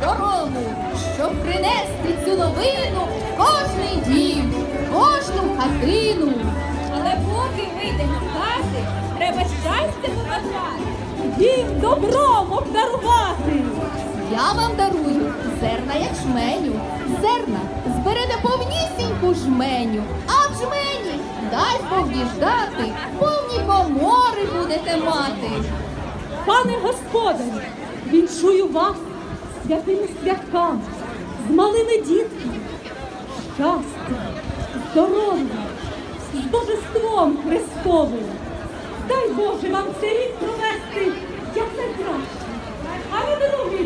дорогу, щоб принести цю новину в кожний дім, в кожну хатину. Але поки вийдемо з хати, треба щастя побажати, їм добром обдарувати. Я вам дарую зерна ячменю, зерна зберете повнісіньку жменю, а в жмені, дай Бог діждати, повні комори будете мати. Пане господарю, вінчую вас святими святками, з малими дітками, щастя, здоров'я, з божеством Христовим. Дай Боже вам цей рік провести як найкраще, а не другий